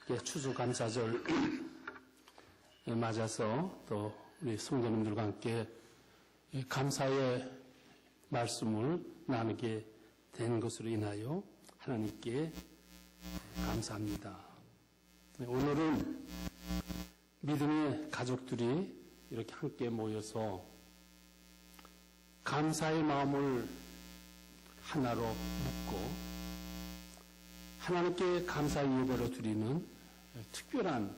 추수감사절 맞아서 또 우리 성도님들과 함께 감사의 말씀을 나누게 된 것으로 인하여 하나님께 감사합니다. 오늘은 믿음의 가족들이 이렇게 함께 모여서 감사의 마음을 하나로 묶고 하나님께 감사의 예배로 드리는 특별한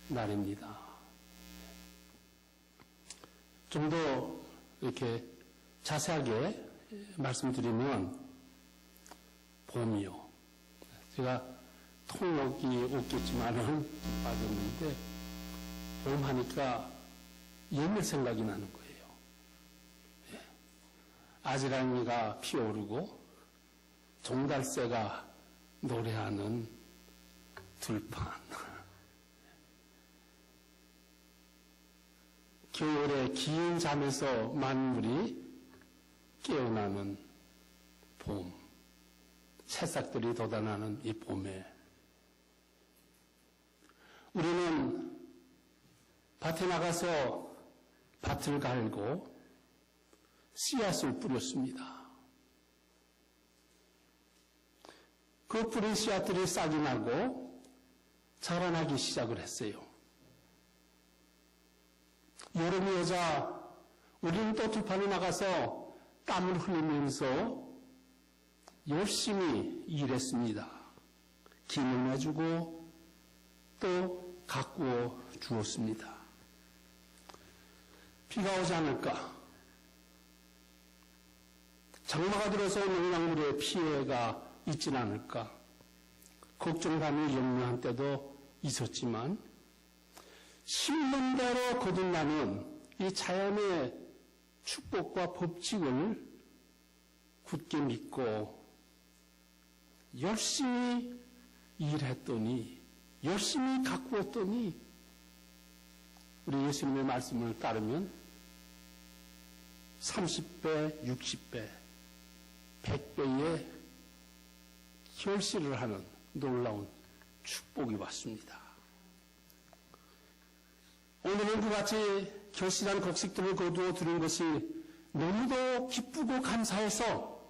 날입니다. 좀 더 이렇게 자세하게 말씀드리면 봄이요. 제가 통역이 없겠지만은 빠졌는데 봄 하니까 옛날 생각이 나는 거예요. 아지랑이가 피어오르고 종달새가 노래하는 들판. 겨울에 긴 잠에서 만물이 깨어나는 봄. 새싹들이 돋아나는 이 봄에 우리는 밭에 나가서 밭을 갈고 씨앗을 뿌렸습니다. 그 뿌린 씨앗들이 싹이 나고 자라나기 시작을 했어요. 여름이 오자 우리는 또 들판에 나가서 땀을 흘리면서 열심히 일했습니다. 김을 내주고 또 가꾸어 주었습니다. 비가 오지 않을까? 장마가 들어서 농작물에 피해가 있진 않을까? 걱정감이 염려한 때도 있었지만 심는 대로 거듭나는 이 자연의 축복과 법칙을 굳게 믿고 열심히 일했더니 열심히 가꾸었더니 우리 예수님의 말씀을 따르면 30배, 60배, 100배의 결실을 하는 놀라운 축복이 왔습니다. 오늘은 그같이 결실한 곡식들을 거두어 드린 것이 너무도 기쁘고 감사해서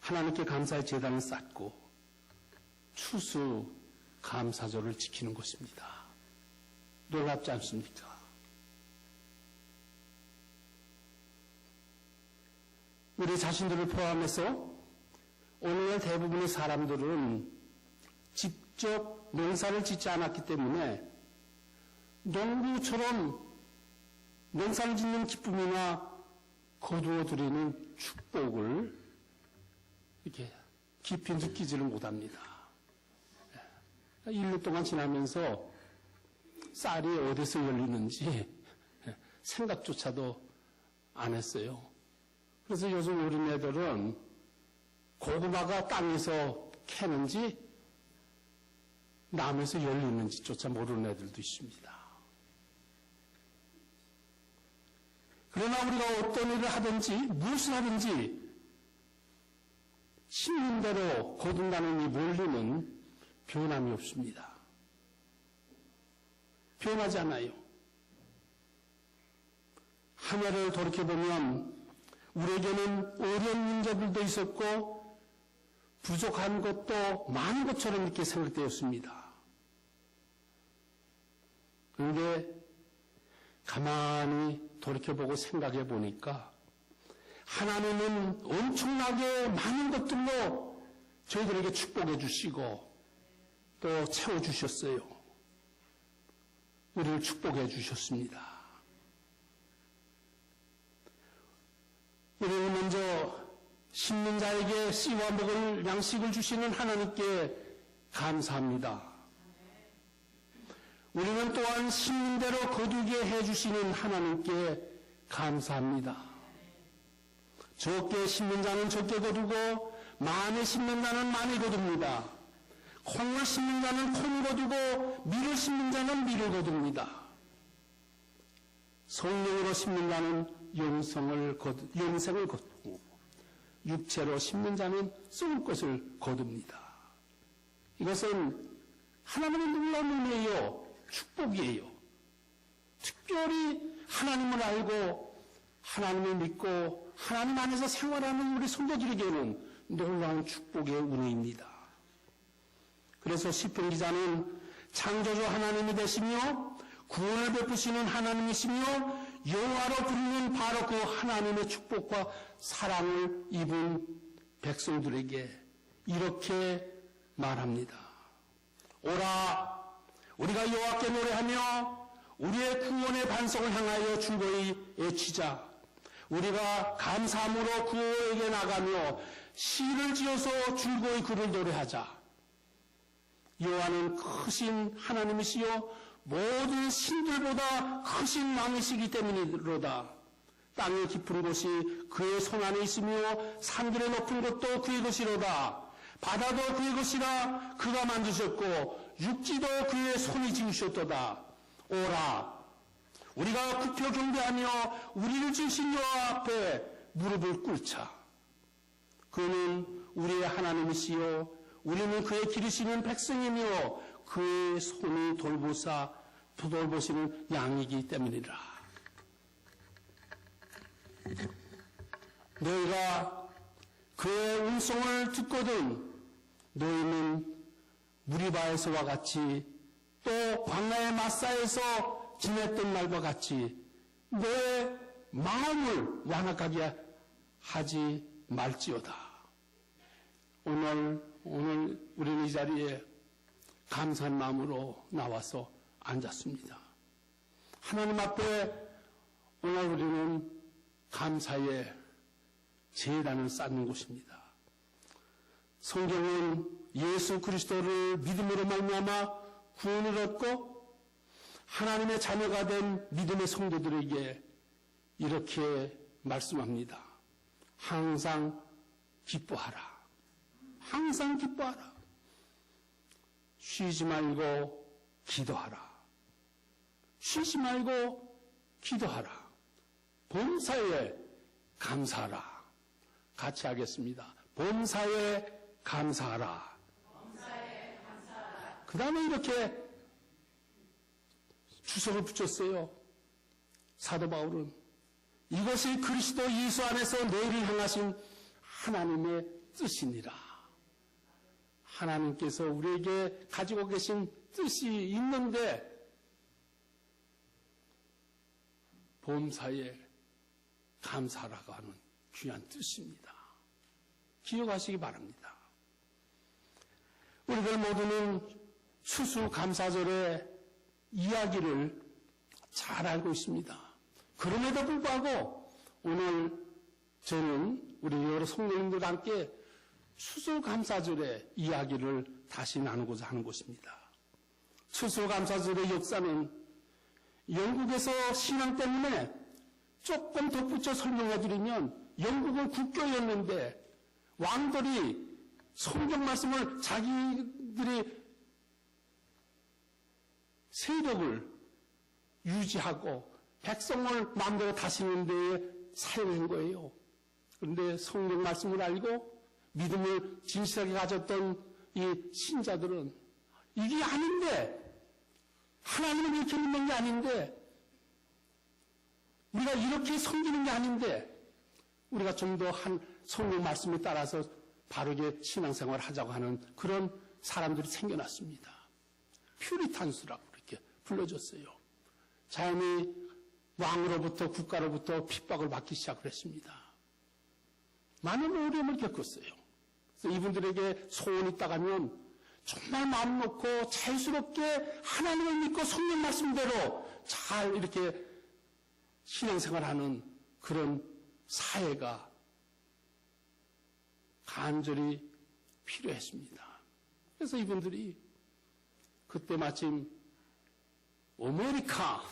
하나님께 감사의 제단을 쌓고 추수 감사절을 지키는 것입니다. 놀랍지 않습니까? 우리 자신들을 포함해서 오늘의 대부분의 사람들은 직접 농사를 짓지 않았기 때문에 농부처럼 농사를 짓는 기쁨이나 거두어 드리는 축복을 이렇게 깊이 느끼지를 못합니다. 1년 동안 지나면서 쌀이 어디서 열리는지 생각조차도 안 했어요. 그래서 요즘 어린애들은 고구마가 땅에서 캐는지 남에서 열리는지조차 모르는 애들도 있습니다. 그러나 우리가 어떤 일을 하든지 무엇을 하든지 심는 대로 거듭나는 이 원리는 변함이 없습니다. 변하지 않아요. 한 해를 돌이켜보면 우리에게는 어려운 문제들도 있었고 부족한 것도 많은 것처럼 이렇게 생각되었습니다. 그런데 가만히 돌이켜보고 생각해 보니까 하나님은 엄청나게 많은 것들로 저희들에게 축복해 주시고 또 채워주셨어요. 우리를 축복해 주셨습니다. 우리는 먼저 심는 자에게 씨와 먹을 양식을 주시는 하나님께 감사합니다. 우리는 또한 심는 대로 거두게 해주시는 하나님께 감사합니다. 적게 심는 자는 적게 거두고 많이 심는 자는 많이 거둡니다. 콩을 심는 자는 콩 거두고 밀을 심는 자는 밀을 거둡니다. 성령으로 심는 자는 영생을 거두고 육체로 심는 자는 썩을 것을 거둡니다. 이것은 하나님의 놀라운 은혜요, 축복이에요. 특별히 하나님을 알고 하나님을 믿고 하나님 안에서 생활하는 우리 성도들에게는 놀라운 축복의 은혜입니다. 그래서 시편 기자는 창조주 하나님이 되시며 구원을 베푸시는 하나님이시며 여호와로 부르는 바로 그 하나님의 축복과 사랑을 입은 백성들에게 이렇게 말합니다. 오라, 우리가 여호와께 노래하며 우리의 구원의 반석을 향하여 즐거이 외치자. 우리가 감사함으로 그에게 나가며 시를 지어서 즐거이 그를 노래하자. 여호와는 크신 하나님이시요 모든 신들보다 크신 왕이시기 때문이로다. 땅의 깊은 곳이 그의 손 안에 있으며 산들의 높은 곳도 그의 것이로다. 바다도 그의 것이라 그가 만드셨고 육지도 그의 손이 지으셨도다. 오라, 우리가 굽혀 경배하며 우리를 지으신 여호와 앞에 무릎을 꿇자. 그는 우리의 하나님이시요 우리는 그의 기르시는 백성이며 그의 손이 돌보시는 양이기 때문이라. 너희가 그의 음성을 듣거든 너희는 무리바에서와 같이 또 광야의 마사에서 지냈던 날과 같이 너의 마음을 완악하게 하지 말지어다. 오늘 우리는 이 자리에 감사한 마음으로 나와서 앉았습니다. 하나님 앞에 오늘 우리는 감사의 제단을 쌓는 곳입니다. 성경은 예수 그리스도를 믿음으로 말미암아 구원을 얻고 하나님의 자녀가 된 믿음의 성도들에게 이렇게 말씀합니다. 항상 기뻐하라. 항상 기뻐하라. 쉬지 말고 기도하라. 쉬지 말고 기도하라. 범사에 감사하라. 같이 하겠습니다. 범사에 감사하라. 범사에 감사하라. 그 다음에 이렇게 주석을 붙였어요. 사도 바울은 이것이 그리스도 예수 안에서 너희를 향하신 하나님의 뜻이니라. 하나님께서 우리에게 가지고 계신 뜻이 있는데 범사에 감사라고 하는 귀한 뜻입니다. 기억하시기 바랍니다. 우리들 모두는 추수감사절의 이야기를 잘 알고 있습니다. 그럼에도 불구하고 오늘 저는 우리 여러 성도님들과 함께 추수감사절의 이야기를 다시 나누고자 하는 것입니다. 추수감사절의 역사는 영국에서 신앙 때문에 조금 덧붙여 설명해드리면 영국은 국교였는데 왕들이 성경 말씀을 자기들이 세력을 유지하고 백성을 마음대로 다스리는 데에 사용한 거예요. 그런데 성경 말씀을 알고 믿음을 진실하게 가졌던 이 신자들은 이게 아닌데 하나님을 이렇게 믿는 게 아닌데 우리가 이렇게 섬기는 게 아닌데 우리가 좀 더 한 성경 말씀에 따라서 바르게 신앙생활을 하자고 하는 그런 사람들이 생겨났습니다. 퓨리탄스라고 이렇게 불러줬어요. 자연히 왕으로부터 국가로부터 핍박을 받기 시작을 했습니다. 많은 어려움을 겪었어요. 그래서 이분들에게 소원이 있다가면 정말 마음 놓고 자유스럽게 하나님을 믿고 성경 말씀대로 잘 이렇게 신앙생활하는 그런 사회가 간절히 필요했습니다. 그래서 이분들이 그때 마침 아메리카,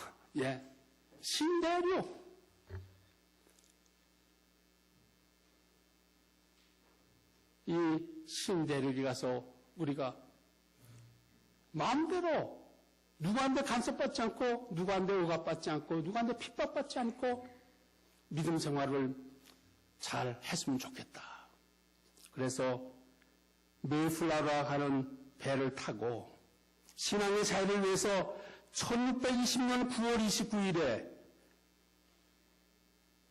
신대륙, 이 신대륙에 가서 우리가 마음대로 누구한테 간섭받지 않고 누구한테 억압받지 않고 누구한테 핍박받지 않고 믿음 생활을 잘 했으면 좋겠다. 그래서 메이플라워라 하는 배를 타고 신앙의 자유를 위해서 1620년 9월 29일에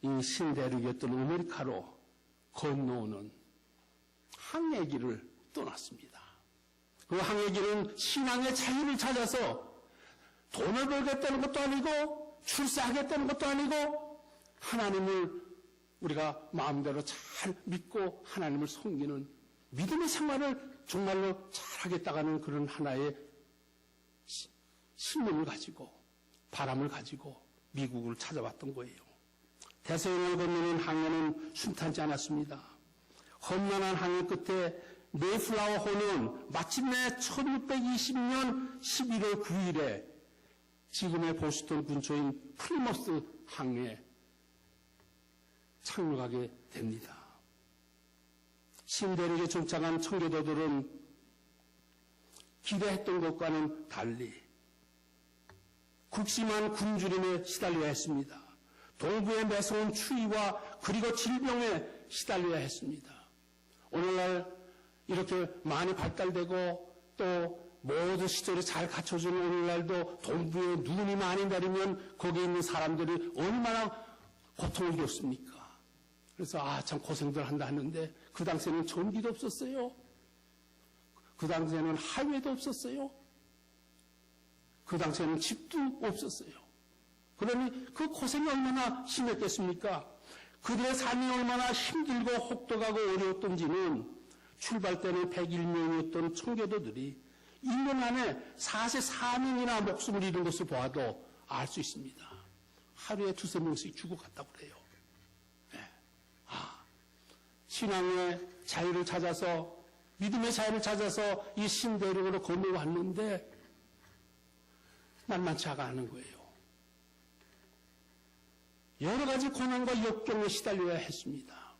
이 신대륙이었던 아메리카로 건너오는 항해기를 떠났습니다. 그 항해기는 신앙의 자유를 찾아서 돈을 벌겠다는 것도 아니고 출세하겠다는 것도 아니고 하나님을 우리가 마음대로 잘 믿고 하나님을 섬기는 믿음의 생활을 정말로 잘하겠다고 하는 그런 하나의 신념을 가지고 바람을 가지고 미국을 찾아왔던 거예요. 대서양을 건너는 항해는 순탄치 않았습니다. 험난한 항해 끝에 메이플라워호는 마침내 1620년 11월 9일에 지금의 보스턴 근처인 플리머스 항에 착륙하게 됩니다. 신대륙에 정착한 청교도들은 기대했던 것과는 달리 극심한 굶주림에 시달려야 했습니다. 동부의 매서운 추위와 그리고 질병에 시달려야 했습니다. 오늘날 이렇게 많이 발달되고 또 모든 시설이 잘 갖춰진 오늘날도 동부에 눈이 많이 내리면 거기에 있는 사람들이 얼마나 고통을 겪습니까? 그래서 참 고생들 한다 하는데 그 당시에는 전기도 없었어요. 그 당시에는 하이웨이도 없었어요. 그 당시에는 집도 없었어요. 그러니 그 고생이 얼마나 심했겠습니까? 그들의 삶이 얼마나 힘들고 혹독하고 어려웠던지는 출발 때는 101명이었던 청교도들이 1년 안에 44명이나 목숨을 잃은 것을 보아도 알 수 있습니다. 하루에 2-3명씩 죽어갔다고 그래요. 네. 신앙의 자유를 찾아서 믿음의 자유를 찾아서 이 신대륙으로 건너왔는데 만만치 않은 거예요. 여러 가지 고난과 역경에 시달려야 했습니다.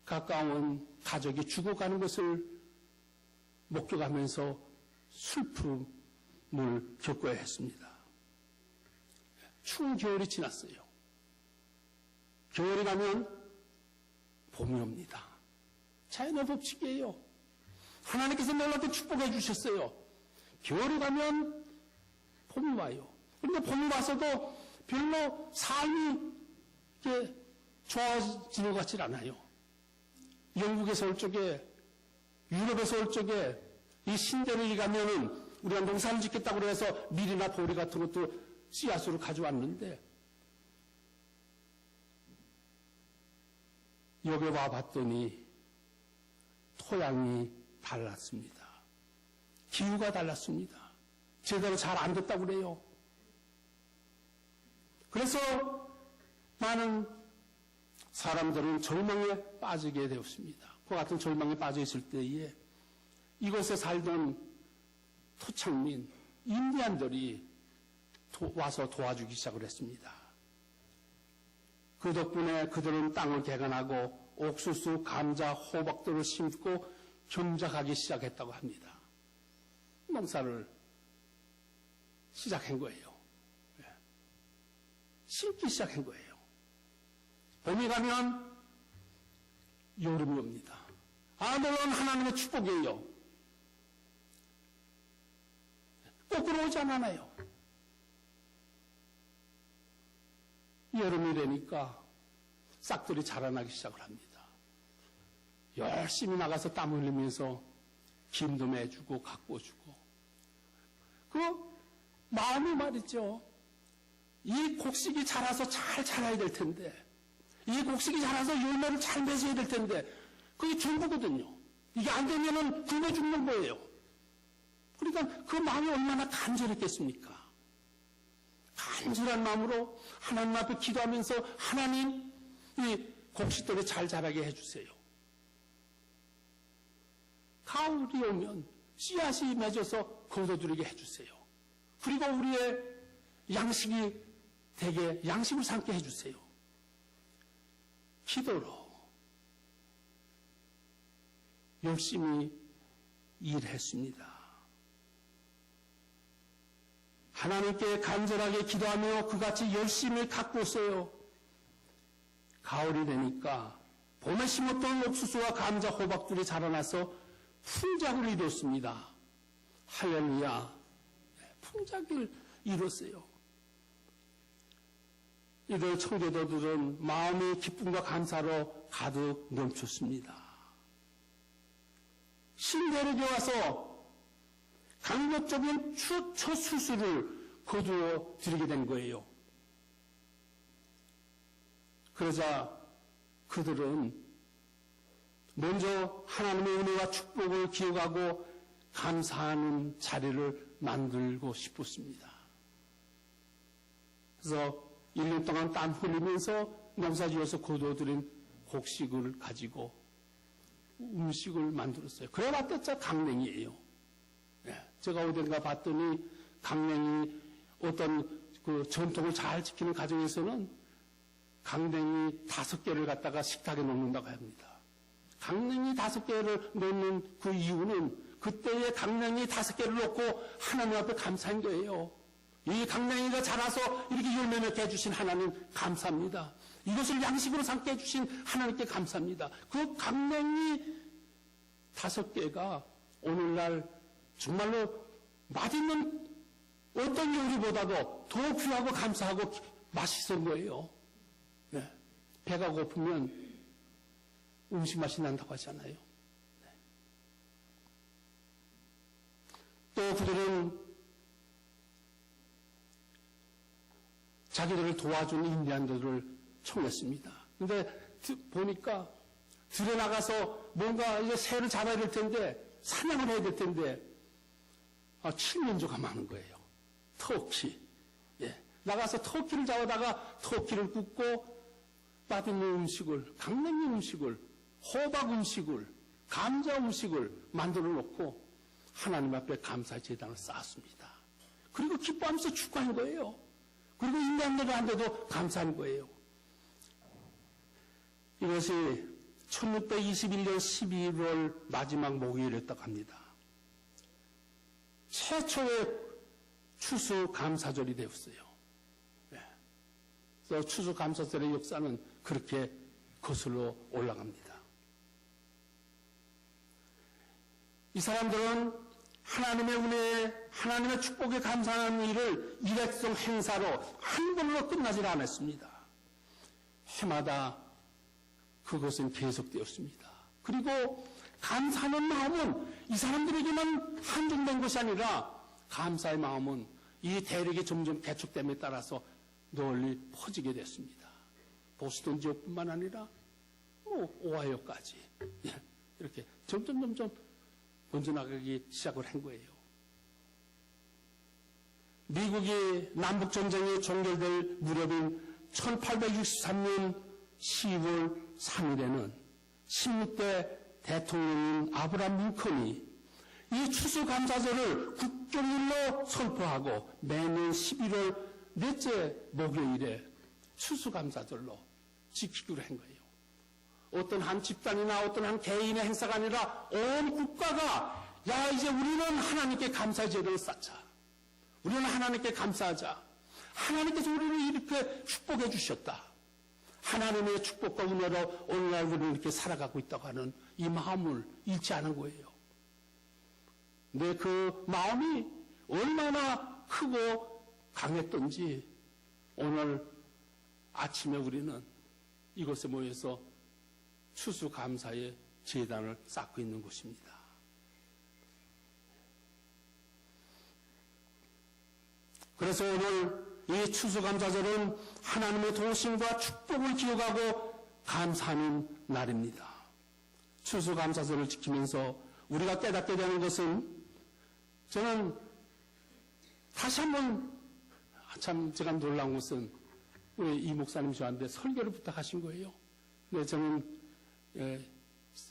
가까운 가족이 죽어가는 것을 목격하면서 슬픔을 겪어야 했습니다. 추운 겨울이 지났어요. 겨울이 가면 봄이 옵니다. 자연의 법칙이에요. 하나님께서 놀랍게 축복해 주셨어요. 겨울이 가면 봄이 와요. 그런데 봄이 와서도 별로 삶이 이렇게 좋아지는 것 같지 않아요. 영국에서 올 적에, 유럽에서 올 적에 이 신대륙에 가면은 우리가 농사를 짓겠다고 그래서 밀이나 보리 같은 것도 씨앗으로 가져왔는데 여기 와봤더니 토양이 달랐습니다. 기후가 달랐습니다. 제대로 잘 안 됐다고 그래요. 그래서 많은 사람들은 절망에 빠지게 되었습니다. 그 같은 절망에 빠져 있을 때에 이곳에 살던 토착민, 인디안들이 와서 도와주기 시작을 했습니다. 그 덕분에 그들은 땅을 개간하고 옥수수, 감자, 호박들을 심고 경작하기 시작했다고 합니다. 농사를 시작한 거예요. 심기 시작한 거예요. 봄이 가면 여름이 옵니다. 물론 하나님의 축복이에요. 거꾸로 오지 않아요. 여름이 되니까 싹들이 자라나기 시작을 합니다. 열심히 나가서 땀 흘리면서 김도 매주고 가꿔주고 그 마음이 말이죠. 이 곡식이 자라서 잘 자라야 될 텐데 이 곡식이 자라서 열매를 잘 맺어야 될 텐데 그게 전부거든요. 이게 안 되면은 굶어 죽는 거예요. 그러니까 그 마음이 얼마나 간절했겠습니까? 간절한 마음으로 하나님 앞에 기도하면서 하나님 이 곡식들을 잘 자라게 해주세요. 가을이 오면 씨앗이 맺어서 거둬들이게 해주세요. 그리고 우리의 양식이 되게 양식을 삼게 해주세요. 기도로 열심히 일했습니다. 하나님께 간절하게 기도하며 그같이 열심히 가꾸었어요. 가을이 되니까 봄에 심었던 옥수수와 감자, 호박들이 자라나서 풀작을 이뤘습니다. 할렐루야. 풍작을 이뤘어요. 이들 청교도들은 마음의 기쁨과 감사로 가득 넘쳤습니다. 신대륙에 와서 강력적인 첫 수술을 거두어 드리게 된 거예요. 그러자 그들은 먼저 하나님의 은혜와 축복을 기억하고 감사하는 자리를 만들고 싶었습니다. 그래서 1년 동안 땀 흘리면서 농사지어서 거두어들인 곡식을 가지고 음식을 만들었어요. 그래 봤자 강냉이에요. 제가 어딘가 봤더니 강냉이 어떤 그 전통을 잘 지키는 가정에서는 강냉이 5개를 갖다가 식탁에 놓는다고 합니다. 강냉이 5개를 놓는 그 이유는 그때의 강냉이 5개를 놓고 하나님 앞에 감사한 거예요. 이 강냉이가 자라서 이렇게 열매 맺게 해주신 하나님 감사합니다. 이것을 양식으로 삼게 해주신 하나님께 감사합니다. 그 강냉이 5개가 오늘날 정말로 맛있는 어떤 요리보다도 더 귀하고 감사하고 맛있은 거예요. 네. 배가 고프면 음식 맛이 난다고 하잖아요. 네. 또 그들은 자기들을 도와준 인디안들을 청했습니다. 근데 보니까 들에 나가서 뭔가 이제 새를 잡아야 될 텐데 사냥을 해야 될 텐데 칠면조가 많은 거예요. 터키. 예. 나가서 터키를 잡아다가 터키를 굽고 맛있는 음식을, 강냉이 음식을, 호박 음식을, 감자 음식을 만들어 놓고 하나님 앞에 감사 제단을 쌓았습니다. 그리고 기뻐하면서 축하한 거예요. 그리고 인간들한테도 감사한 거예요. 이것이 1621년 12월 마지막 목요일이었다고 합니다. 최초의 추수감사절이 되었어요. 네. 그래서 추수감사절의 역사는 그렇게 거슬러 올라갑니다. 이 사람들은 하나님의 은혜에 하나님의 축복에 감사하는 일을 일회성 행사로 한 번으로 끝나질 않았습니다. 해마다 그것은 계속되었습니다. 그리고 감사하는 마음은 이 사람들에게만 한정된 것이 아니라 감사의 마음은 이 대륙이 점점 개척됨에 따라서 널리 퍼지게 됐습니다. 보스턴 지역뿐만 아니라 오하이오까지 이렇게 점점 번져나가기 시작을 한 거예요. 미국이 남북전쟁이 종결될 무렵인 1863년 10월 3일에는 16대 대통령인 아브라함 링컨이 이 추수감사절을 국경일로 선포하고 매년 11월 넷째 목요일에 추수감사절로 지키기로 한 거예요. 어떤 한 집단이나 어떤 한 개인의 행사가 아니라 온 국가가 야 이제 우리는 하나님께 감사의 제도를 쌓자. 우리는 하나님께 감사하자. 하나님께서 우리를 이렇게 축복해 주셨다. 하나님의 축복과 은혜로 오늘날 우리는 이렇게 살아가고 있다고 하는 이 마음을 잃지 않은 거예요. 근데 그 마음이 얼마나 크고 강했던지 오늘 아침에 우리는 이곳에 모여서 추수감사의 제단을 쌓고 있는 곳입니다. 그래서 오늘 이 추수감사절은 하나님의 도우심과 축복을 기억하고 감사하는 날입니다. 추수감사절을 지키면서 우리가 깨닫게 되는 것은 저는 다시 한번 참 제가 놀라운 것은 우리 이 목사님 저한테 설교를 부탁하신 거예요. 근데 저는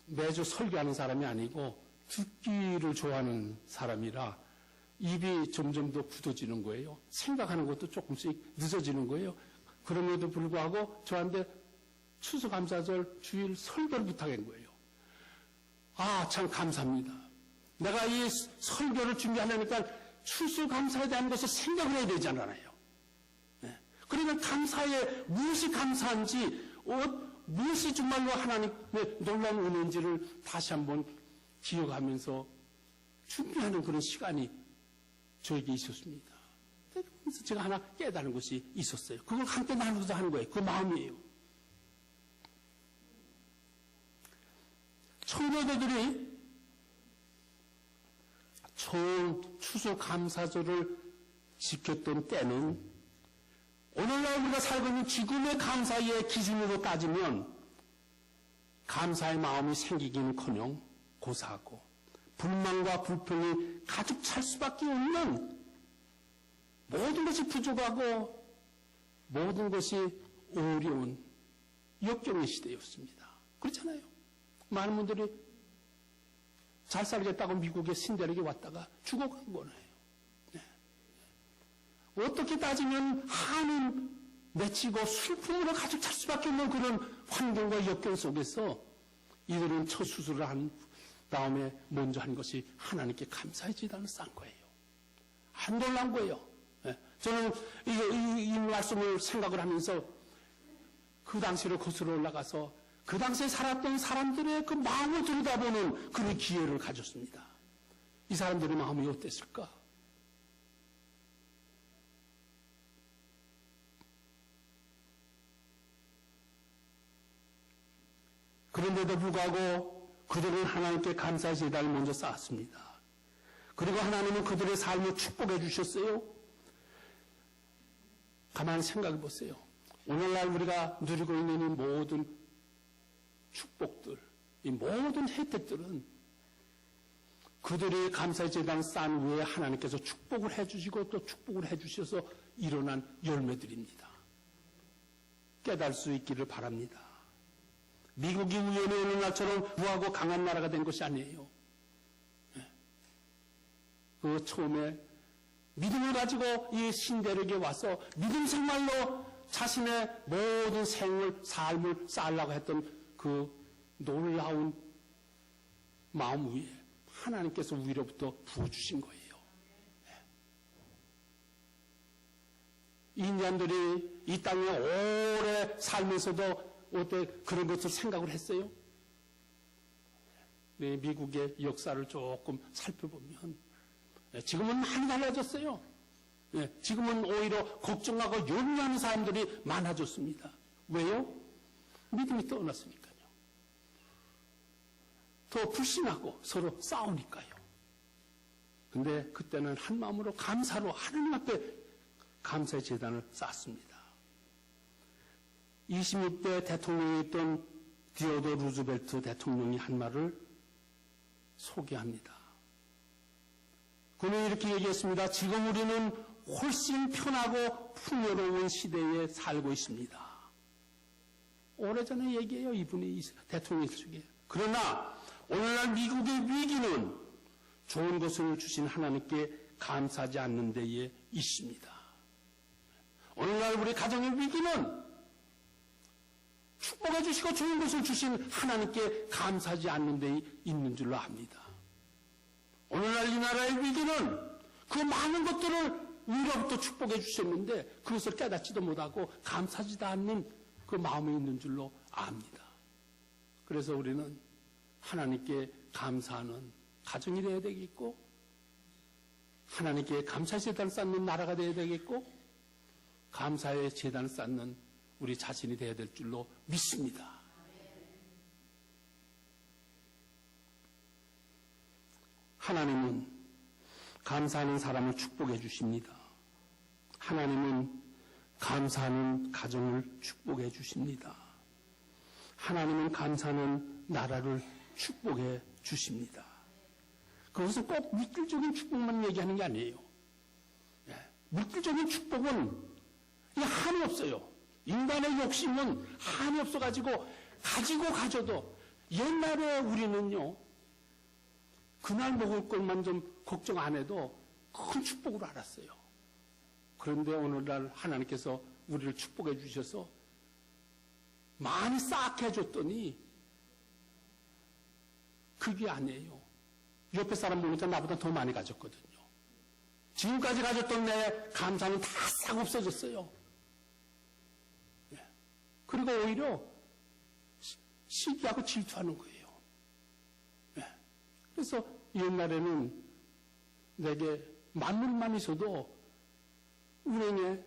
매주 설교하는 사람이 아니고 듣기를 좋아하는 사람이라 입이 점점 더 굳어지는 거예요. 생각하는 것도 조금씩 늦어지는 거예요. 그럼에도 불구하고 저한테 추수감사절 주일 설교를 부탁한 거예요. 아, 참 감사합니다. 내가 이 설교를 준비하려니까 추수감사에 대한 것을 생각을 해야 되잖아요. 네. 그러면 감사에 무엇이 감사한지, 무엇이 정말로 하나님의 놀라운 은혜인지를 다시 한번 기억하면서 준비하는 그런 시간이 저에게 있었습니다. 그래서 제가 하나 깨달은 것이 있었어요. 그걸 함께 나누어서 하는 거예요. 그 마음이에요. 청교도들이 처음 추수감사절을 지켰던 때는 오늘날 우리가 살고 있는 지금의 감사의 기준으로 따지면 감사의 마음이 생기기는커녕 고사하고 불만과 불평이 가득 찰 수밖에 없는 모든 것이 부족하고 모든 것이 어려운 역경의 시대였습니다. 그렇잖아요. 많은 분들이 잘 살겠다고 미국의 신대륙에 왔다가 죽어간 거네요. 네. 어떻게 따지면 한은 맺히고 슬픔으로 가득 찰 수밖에 없는 그런 환경과 역경 속에서 이들은 첫 수술을 한 다음에 먼저 한 것이 하나님께 감사의 제단을 쌓은 거예요. 안 놀란 거예요. 네. 저는 이 말씀을 생각을 하면서 그 당시를 거슬러 올라가서 그 당시에 살았던 사람들의 그 마음을 들여다보는 그런 기회를 가졌습니다. 이 사람들의 마음이 어땠을까? 그런데도 불구하고 그들은 하나님께 감사의 제단을 먼저 쌓았습니다. 그리고 하나님은 그들의 삶을 축복해 주셨어요. 가만히 생각해 보세요. 오늘날 우리가 누리고 있는 이 모든 축복들, 이 모든 혜택들은 그들이 감사의 제단을 쌓은 후에 하나님께서 축복을 해주시고 또 축복을 해주셔서 일어난 열매들입니다. 깨달을 수 있기를 바랍니다. 미국이 우연히 어느 날처럼 부하고 강한 나라가 된 것이 아니에요. 그 처음에 믿음을 가지고 이 신대륙에 와서 믿음 생활로 자신의 모든 삶을 쌓으려고 했던 그 놀라운 마음 위에 하나님께서 위로부터 부어주신 거예요. 인디안들이 이 땅에 오래 살면서도 어때 그런 것을 생각을 했어요? 네, 미국의 역사를 조금 살펴보면 지금은 많이 달라졌어요. 지금은 오히려 걱정하고 염려하는 사람들이 많아졌습니다. 왜요? 믿음이 떠났으니까요. 더 불신하고 서로 싸우니까요. 근데 그때는 한 마음으로 감사로 하나님 앞에 감사의 제단을 쌓았습니다. 26대 대통령이었던 디오도 루즈벨트 대통령이 한 말을 소개합니다. 그는 이렇게 얘기했습니다. 지금 우리는 훨씬 편하고 풍요로운 시대에 살고 있습니다. 오래전에 얘기해요. 이분이 대통령이 중에. 그러나 오늘날 미국의 위기는 좋은 것을 주신 하나님께 감사하지 않는 데에 있습니다. 오늘날 우리 가정의 위기는 축복해 주시고 좋은 것을 주신 하나님께 감사하지 않는 데에 있는 줄로 압니다. 오늘날 이 나라의 위기는 그 많은 것들을 위로부터 축복해 주셨는데 그것을 깨닫지도 못하고 감사하지도 않는 그 마음에 있는 줄로 압니다. 그래서 우리는 하나님께 감사하는 가정이 되어야 되겠고 하나님께 감사의 제단을 쌓는 나라가 되어야 되겠고 감사의 제단을 쌓는 우리 자신이 되어야 될 줄로 믿습니다. 하나님은 감사하는 사람을 축복해 주십니다. 하나님은 감사하는 가정을 축복해 주십니다. 하나님은 감사하는 나라를 축복해 주십니다. 그것은 꼭 물질적인 축복만 얘기하는 게 아니에요. 물질적인 축복은 한이 없어요. 인간의 욕심은 한이 없어가지고 가지고 가져도 옛날에 우리는요 그날 먹을 것만 좀 걱정 안 해도 큰 축복으로 알았어요. 그런데 오늘날 하나님께서 우리를 축복해 주셔서 많이 싹 해줬더니 그게 아니에요. 옆에 사람 보니까 나보다 더 많이 가졌거든요. 지금까지 가졌던 내 감사는 다 싹 없어졌어요. 그리고 오히려 시기하고 질투하는 거예요. 그래서 옛날에는 내게 만물만 있어도 은행에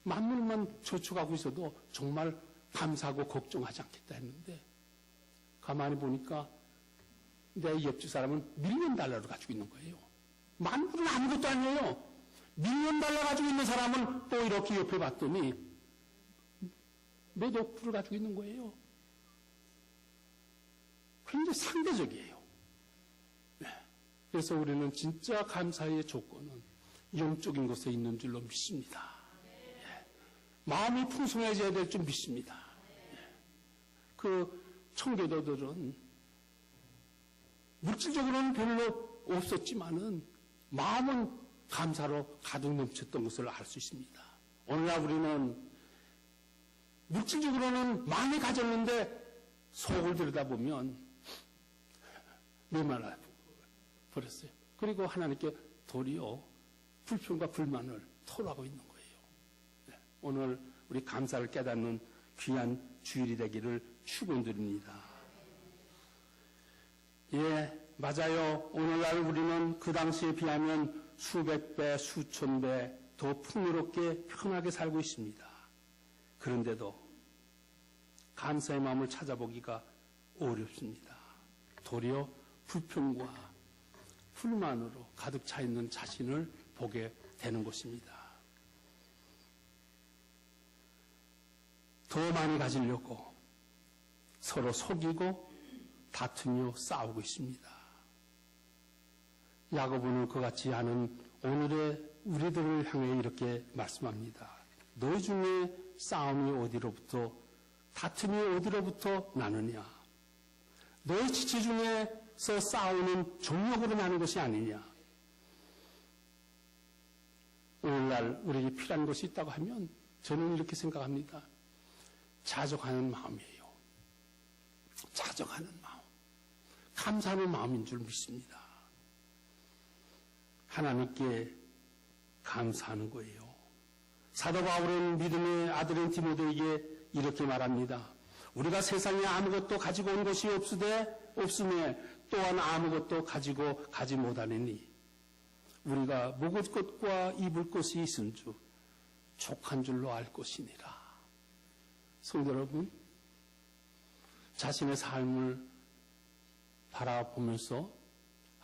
만물만 저축하고 있어도 정말 감사하고 걱정하지 않겠다 했는데 가만히 보니까 내 옆집 사람은 $1,000,000를 가지고 있는 거예요. 만물은 아무것도 아니에요. $1,000,000 가지고 있는 사람은 또 이렇게 옆에 봤더니 몇 억불을 가지고 있는 거예요. 굉장히 상대적이에요. 네. 그래서 우리는 진짜 감사의 조건은 영적인 것에 있는 줄로 믿습니다. 네. 마음이 풍성해져야 될 줄 믿습니다. 네. 그 청교도들은 물질적으로는 별로 없었지만은 마음은 감사로 가득 넘쳤던 것을 알 수 있습니다. 오늘날 우리는 물질적으로는 많이 가졌는데 속을 들여다보면 메말라 버렸어요. 그리고 하나님께 도리어 불평과 불만을 토로하고 있는 거예요. 네. 오늘 우리 감사를 깨닫는 귀한 주일이 되기를 축원드립니다. 예, 맞아요. 오늘날 우리는 그 당시에 비하면 수백 배, 수천 배 더 풍요롭게 편하게 살고 있습니다. 그런데도 감사의 마음을 찾아보기가 어렵습니다. 도리어 불평과 불만으로 가득 차 있는 자신을 보게 되는 것입니다. 더 많이 가지려고 서로 속이고 다투며 싸우고 있습니다. 야고보는 그같이 하는 오늘의 우리들을 향해 이렇게 말씀합니다. 너희 중에 싸움이 어디로부터 다툼이 어디로부터 나느냐? 너희 지체 중에서 싸우는 정력으로 나는 것이 아니냐? 오늘날 우리에게 필요한 것이 있다고 하면 저는 이렇게 생각합니다. 자족하는 마음이에요. 자족하는 마음. 감사하는 마음인 줄 믿습니다. 하나님께 감사하는 거예요. 사도 바울은 믿음의 아들인 디모데에게 이렇게 말합니다. 우리가 세상에 아무것도 가지고 온 것이 없으며 또한 아무것도 가지고 가지 못하느니 우리가 먹을 것과 입을 것이 있은 줄 족한 줄로 알 것이니라. 성도 여러분, 자신의 삶을 바라보면서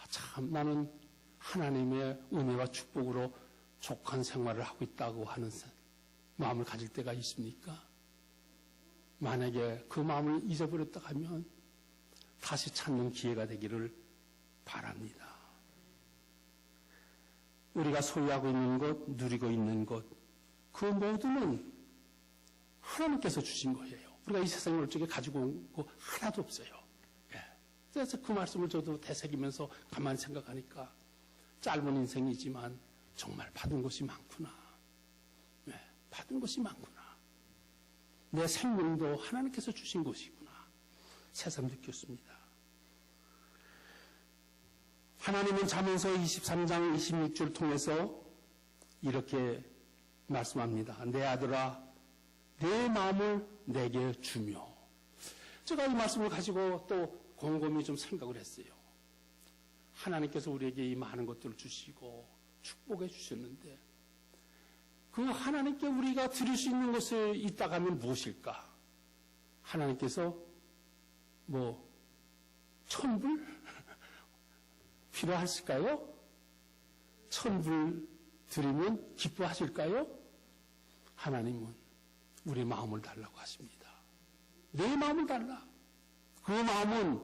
참 나는 하나님의 은혜와 축복으로 족한 생활을 하고 있다고 하는 마음을 가질 때가 있습니까? 만약에 그 마음을 잊어버렸다 하면 다시 찾는 기회가 되기를 바랍니다. 우리가 소유하고 있는 것, 누리고 있는 것, 그 모두는 하나님께서 주신 거예요. 우리가 이 세상에 올 적에 가지고 온 거 하나도 없어요. 그래서 그 말씀을 저도 되새기면서 가만히 생각하니까 짧은 인생이지만 정말 받은 것이 많구나. 받은 것이 많구나. 내 생명도 하나님께서 주신 것이구나. 새삼 느꼈습니다. 하나님은 잠언서 23장 26절 통해서 이렇게 말씀합니다. 내 아들아, 내 마음을 내게 주며. 제가 이 말씀을 가지고 또 곰곰이 좀 생각을 했어요. 하나님께서 우리에게 이 많은 것들을 주시고 축복해 주셨는데 그 하나님께 우리가 드릴 수 있는 것을 있다고 하면 무엇일까? 하나님께서 뭐 1,000불 필요하실까요? 1,000불 드리면 기뻐하실까요? 하나님은 우리 마음을 달라고 하십니다. 내 마음을 달라. 그 마음은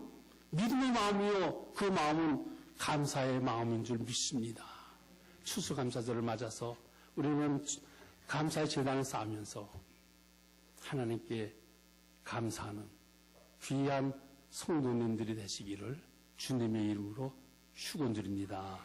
믿음의 마음이요. 그 마음은 감사의 마음인 줄 믿습니다. 추수감사절을 맞아서 우리는 감사의 제단을 쌓으면서 하나님께 감사하는 귀한 성도님들이 되시기를 주님의 이름으로 축원드립니다.